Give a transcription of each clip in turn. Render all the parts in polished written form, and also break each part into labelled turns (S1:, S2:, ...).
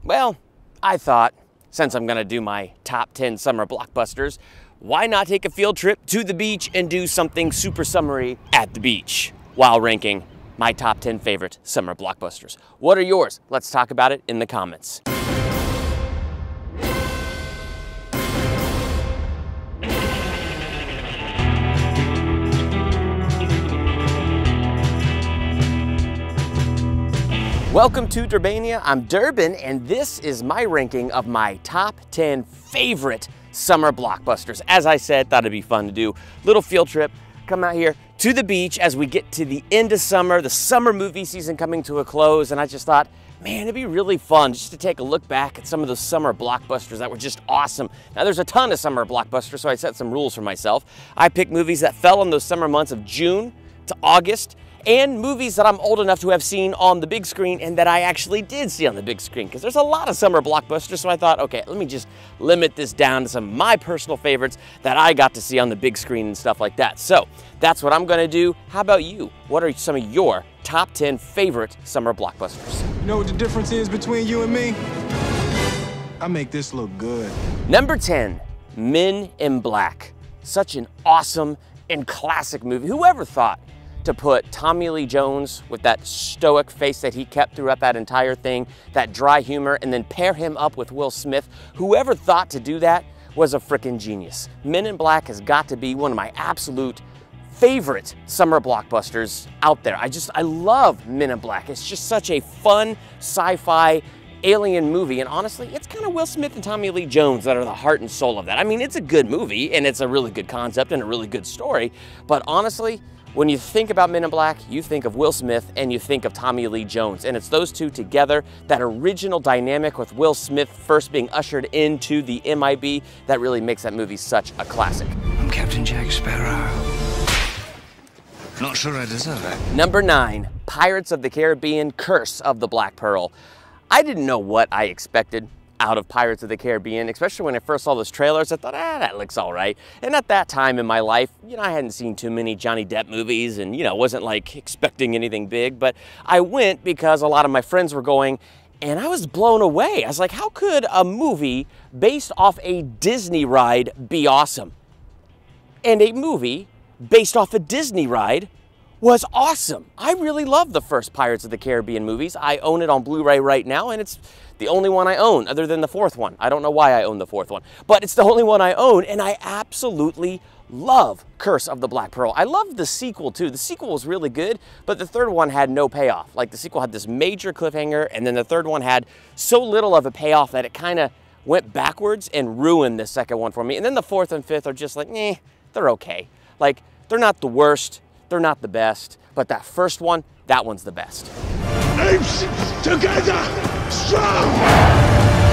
S1: Well, I thought, since I'm gonna do my top 10 summer blockbusters, why not take a field trip to the beach and do something super summery at the beach while ranking my top 10 favorite summer blockbusters. What are yours? Let's talk about it in the comments. Welcome to Durbania. I'm Durbin, and this is my ranking of my top 10 favorite summer blockbusters. As I said, thought it'd be fun to do. Little field trip, come out here to the beach as we get to the end of summer, the summer movie season coming to a close, and I just thought, man, it'd be really fun just to take a look back at some of those summer blockbusters that were just awesome. Now, there's a ton of summer blockbusters, so I set some rules for myself. I picked movies that fell in those summer months of June to August, and movies that I'm old enough to have seen on the big screen and that I actually did see on the big screen, because there's a lot of summer blockbusters, so I thought, okay, let me just limit this down to some of my personal favorites that I got to see on the big screen and stuff like that. So that's what I'm gonna do. How about you? What are some of your top 10 favorite summer blockbusters?
S2: You know what the difference is between you and me? I make this look good.
S1: Number 10, Men in Black. Such an awesome and classic movie. Whoever thought to put Tommy Lee Jones with that stoic face that he kept throughout that entire thing, that dry humor, and then pair him up with Will Smith? Whoever thought to do that was a freaking genius. Men in Black has got to be one of my absolute favorite summer blockbusters out there. I love Men in Black. It's just such a fun sci-fi alien movie, and honestly, it's kind of Will Smith and Tommy Lee Jones that are the heart and soul of that. I mean, it's a good movie, and it's a really good concept and a really good story, but honestly, when you think about Men in Black, you think of Will Smith and you think of Tommy Lee Jones, and it's those two together, that original dynamic with Will Smith first being ushered into the MIB, that really makes that movie such a classic.
S3: I'm Captain Jack Sparrow. Not sure I deserve it.
S1: Number 9, Pirates of the Caribbean, Curse of the Black Pearl. I didn't know what I expected out of Pirates of the Caribbean, especially when I first saw those trailers. I thought, that looks all right. And at that time in my life, I hadn't seen too many Johnny Depp movies and, wasn't like expecting anything big, but I went because a lot of my friends were going, and I was blown away. I was like, how could a movie based off a Disney ride be awesome? And a movie based off a Disney ride was awesome. I really love the first Pirates of the Caribbean movies. I own it on Blu-ray right now, and it's the only one I own, other than the fourth one. I don't know why I own the fourth one, but it's the only one I own, and I absolutely love Curse of the Black Pearl. I loved the sequel too. The sequel was really good, but the third one had no payoff. Like, the sequel had this major cliffhanger, and then the third one had so little of a payoff that it kind of went backwards and ruined the second one for me. And then the fourth and fifth are just like, they're okay. Like, they're not the worst, they're not the best, but that first one, that one's the best.
S4: Apes together, strong!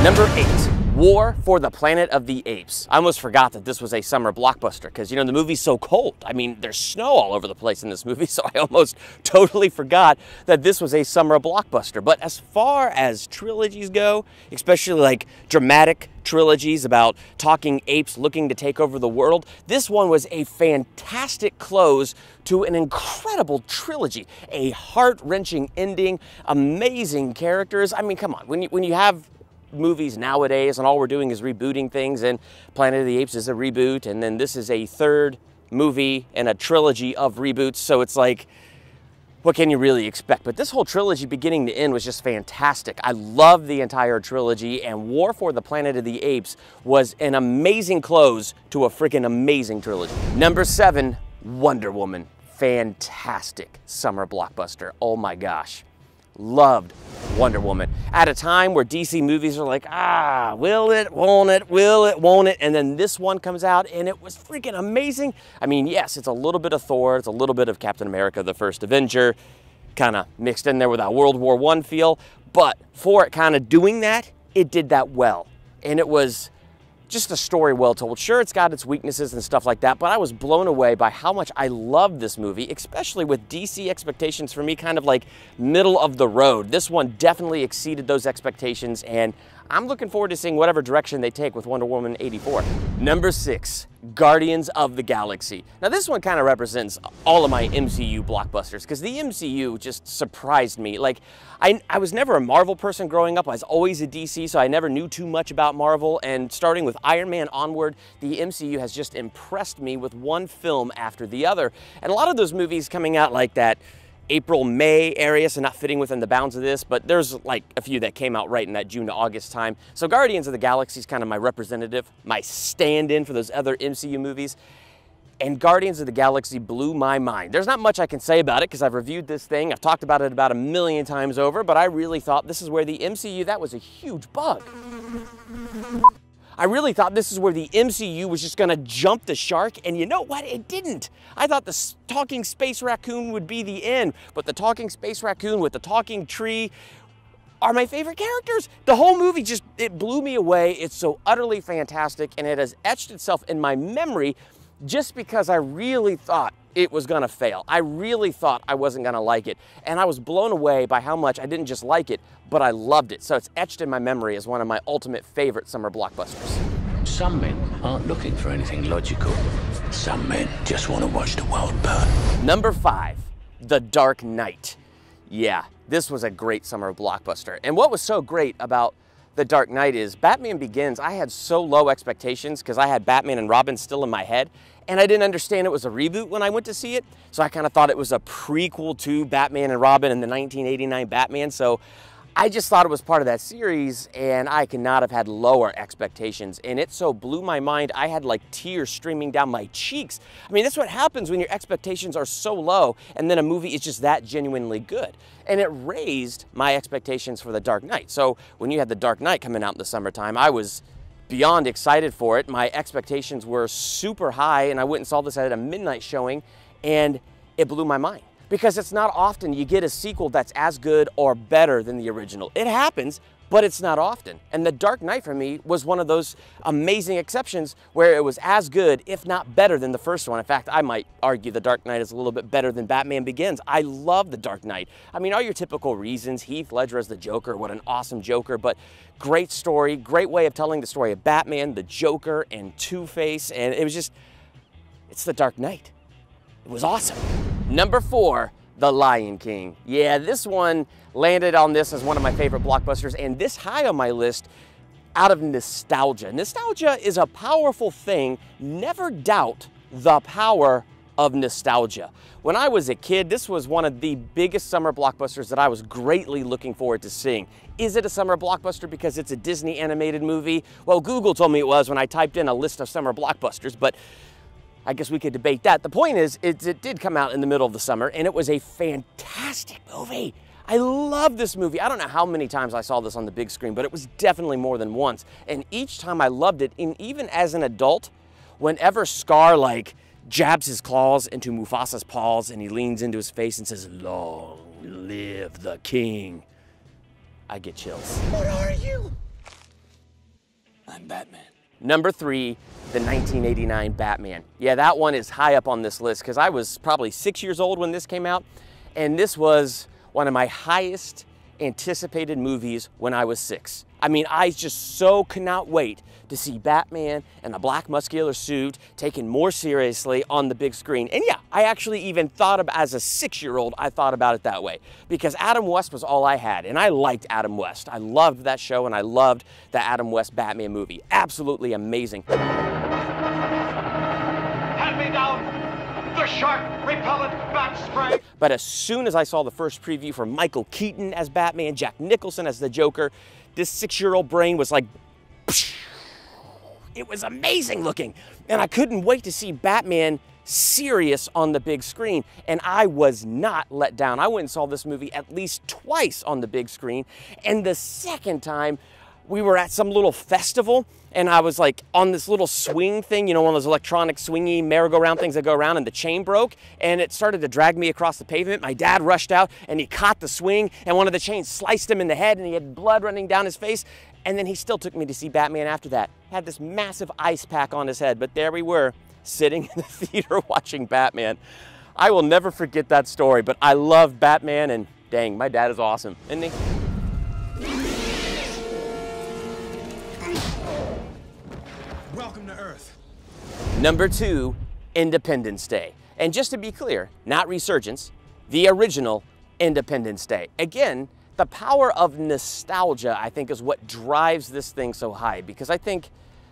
S1: Number 8, War for the Planet of the Apes. I almost forgot that this was a summer blockbuster because, the movie's so cold. I mean, there's snow all over the place in this movie, so I almost totally forgot that this was a summer blockbuster. But as far as trilogies go, especially like dramatic trilogies about talking apes looking to take over the world, this one was a fantastic close to an incredible trilogy. A heart-wrenching ending, amazing characters. I mean, come on, when you have movies nowadays and all we're doing is rebooting things, and Planet of the Apes is a reboot, and then this is a third movie and a trilogy of reboots, so it's like, what can you really expect? But this whole trilogy, beginning to end, was just fantastic. I love the entire trilogy, and War for the Planet of the Apes was an amazing close to a freaking amazing trilogy. Number 7, Wonder Woman. Fantastic summer blockbuster. Oh my gosh. Loved Wonder Woman. At a time where DC movies are like, will it, won't it, will it, won't it? And then this one comes out and it was freaking amazing. I mean, yes, it's a little bit of Thor, it's a little bit of Captain America, the First Avenger, kind of mixed in there with that World War I feel, but for it kind of doing that, it did that well. And it was just a story well told. Sure, it's got its weaknesses and stuff like that, but I was blown away by how much I loved this movie, especially with DC expectations for me kind of like middle of the road. This one definitely exceeded those expectations, and I'm looking forward to seeing whatever direction they take with Wonder Woman 84. Number 6, Guardians of the Galaxy. Now this one kind of represents all of my MCU blockbusters because the MCU just surprised me. Like, I was never a Marvel person growing up. I was always a DC, so I never knew too much about Marvel. And starting with Iron Man onward, the MCU has just impressed me with one film after the other. And a lot of those movies coming out like that April, May area, so not fitting within the bounds of this, but there's like a few that came out right in that June to August time. So Guardians of the Galaxy is kind of my representative, my stand-in for those other MCU movies. And Guardians of the Galaxy blew my mind. There's not much I can say about it because I've reviewed this thing, I've talked about it about 1,000,000 times over, but I really thought this is where the MCU, that was a huge bug. I really thought this is where the MCU was just gonna jump the shark, and you know what? It didn't. I thought the talking space raccoon would be the end, but the talking space raccoon with the talking tree are my favorite characters. The whole movie just, it blew me away. It's so utterly fantastic, and it has etched itself in my memory just because I really thought it was gonna fail. I really thought I wasn't gonna like it. And I was blown away by how much I didn't just like it, but I loved it. So it's etched in my memory as one of my ultimate favorite summer blockbusters.
S5: Some men aren't looking for anything logical. Some men just want to watch the world burn.
S1: Number 5, The Dark Knight. Yeah, this was a great summer blockbuster. And what was so great about The Dark Knight is Batman Begins, I had so low expectations because I had Batman and Robin still in my head, and I didn't understand it was a reboot when I went to see it. So I kind of thought it was a prequel to Batman and Robin and the 1989 Batman. So I just thought it was part of that series, and I could not have had lower expectations. And it so blew my mind, I had like tears streaming down my cheeks. I mean, that's what happens when your expectations are so low, and then a movie is just that genuinely good. And it raised my expectations for The Dark Knight. So when you had The Dark Knight coming out in the summertime, I was beyond excited for it. My expectations were super high, and I went and saw this at a midnight showing, and it blew my mind. Because it's not often you get a sequel that's as good or better than the original. It happens, but it's not often. And The Dark Knight for me was one of those amazing exceptions where it was as good, if not better than the first one. In fact, I might argue The Dark Knight is a little bit better than Batman Begins. I love The Dark Knight. I mean, all your typical reasons, Heath Ledger as the Joker, what an awesome Joker, but great story, great way of telling the story of Batman, the Joker, and Two-Face, and it was just, it's The Dark Knight. It was awesome. Number 4, The Lion King. Yeah, this one landed on this as one of my favorite blockbusters, and this high on my list out of nostalgia. Nostalgia is a powerful thing. Never doubt the power of nostalgia. When I was a kid, this was one of the biggest summer blockbusters that I was greatly looking forward to seeing. Is it a summer blockbuster because it's a Disney animated movie? Well, Google told me it was when I typed in a list of summer blockbusters, but I guess we could debate that. The point is, it did come out in the middle of the summer, and it was a fantastic movie. I love this movie. I don't know how many times I saw this on the big screen, but it was definitely more than once. And each time I loved it, and even as an adult, whenever Scar like jabs his claws into Mufasa's paws and he leans into his face and says, "Long live the king," I get chills.
S4: What are you?
S5: I'm Batman.
S1: Number 3, the 1989 Batman. Yeah, that one is high up on this list because I was probably 6 years old when this came out, and this was one of my highest anticipated movies when I was 6. I mean, I just so could not wait to see Batman in a black muscular suit taken more seriously on the big screen. And yeah, I actually even thought about, as a 6-year-old, I thought about it that way because Adam West was all I had, and I liked Adam West. I loved that show, and I loved the Adam West Batman movie. Absolutely amazing.
S4: Hand me down the shark repellent bat spray.
S1: But as soon as I saw the first preview for Michael Keaton as Batman, Jack Nicholson as the Joker, this 6-year-old brain was like, psh, it was amazing looking. And I couldn't wait to see Batman serious on the big screen. And I was not let down. I went and saw this movie at least twice on the big screen. And the second time, we were at some little festival, and I was like on this little swing thing, you know, one of those electronic swingy merry-go-round things that go around, and the chain broke, and it started to drag me across the pavement. My dad rushed out, and he caught the swing, and one of the chains sliced him in the head, and he had blood running down his face, and then he still took me to see Batman after that. Had this massive ice pack on his head, but there we were, sitting in the theater watching Batman. I will never forget that story, but I love Batman, and dang, my dad is awesome, isn't he?
S2: Welcome to Earth.
S1: Number 2, Independence Day. And just to be clear, not Resurgence, the original Independence Day. Again, the power of nostalgia, I think, is what drives this thing so high, because I think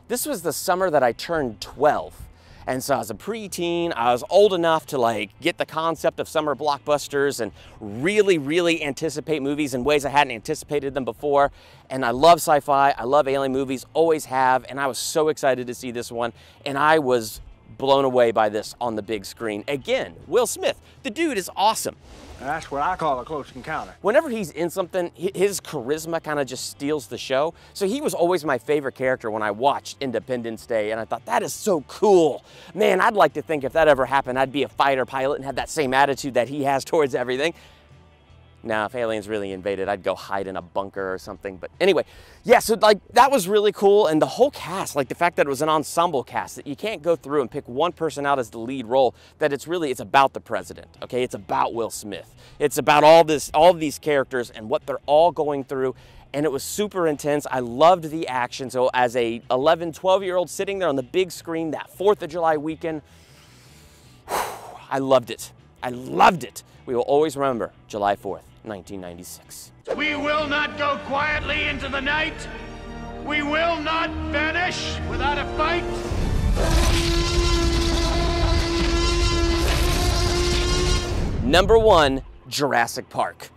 S1: this was the summer that I turned 12. And so as a preteen, I was old enough to like get the concept of summer blockbusters and really, really anticipate movies in ways I hadn't anticipated them before. And I love sci-fi, I love alien movies, always have, and I was so excited to see this one. And I was blown away by this on the big screen. Again, Will Smith, the dude is awesome.
S6: That's what I call a close encounter.
S1: Whenever he's in something, his charisma kind of just steals the show. So he was always my favorite character when I watched Independence Day, and I thought, that is so cool. Man, I'd like to think if that ever happened, I'd be a fighter pilot and have that same attitude that he has towards everything. Now, if aliens really invaded, I'd go hide in a bunker or something. But anyway, yeah, so like that was really cool. And the whole cast, like the fact that it was an ensemble cast, that you can't go through and pick one person out as the lead role, that it's about the president, okay? It's about Will Smith. It's about all of these characters and what they're all going through. And it was super intense. I loved the action. So as a 11, 12-year-old sitting there on the big screen that 4th of July weekend, I loved it. I loved it. We will always remember July 4th. 1996.
S4: We will not go quietly into the night. We will not vanish without a fight.
S1: Number 1, Jurassic Park.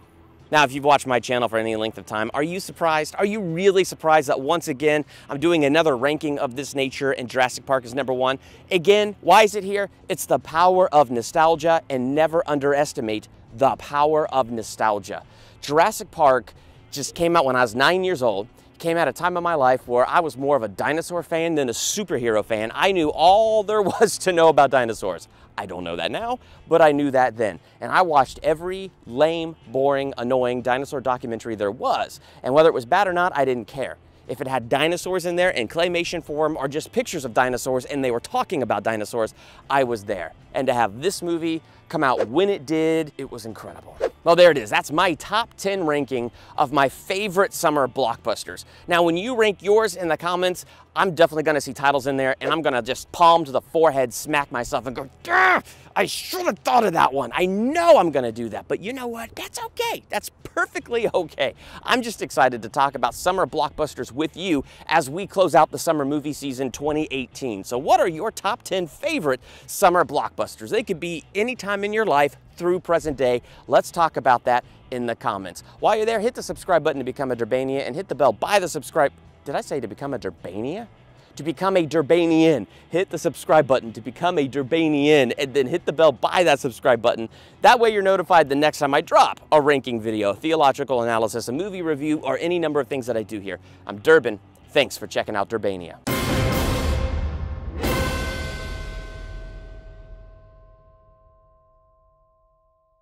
S1: Now, if you've watched my channel for any length of time, are you surprised? Are you really surprised that once again, I'm doing another ranking of this nature and Jurassic Park is number 1? Again, why is it here? It's the power of nostalgia, and never underestimate the power of nostalgia. Jurassic Park just came out when I was 9 years old. Came at a time in my life where I was more of a dinosaur fan than a superhero fan. I knew all there was to know about dinosaurs. I don't know that now, but I knew that then. And I watched every lame, boring, annoying dinosaur documentary there was. And whether it was bad or not, I didn't care. If it had dinosaurs in there in claymation form or just pictures of dinosaurs and they were talking about dinosaurs, I was there. And to have this movie come out when it did, it was incredible. Well, there it is. That's my top 10 ranking of my favorite summer blockbusters. Now, when you rank yours in the comments, I'm definitely gonna see titles in there and I'm gonna just palm to the forehead, smack myself and go, "Gah, I should have thought of that one." I know I'm gonna do that, but you know what? That's okay. That's perfectly okay. I'm just excited to talk about summer blockbusters with you as we close out the summer movie season 2018. So what are your top 10 favorite summer blockbusters? They could be any time in your life through present day. Let's talk about that in the comments. While you're there, hit the subscribe button to become a Durbania and hit the bell by the subscribe. Did I say to become a Durbania? To become a Durbanian. Hit the subscribe button to become a Durbanian and then hit the bell by that subscribe button. That way you're notified the next time I drop a ranking video, a theological analysis, a movie review, or any number of things that I do here. I'm Durbin. Thanks for checking out Durbania.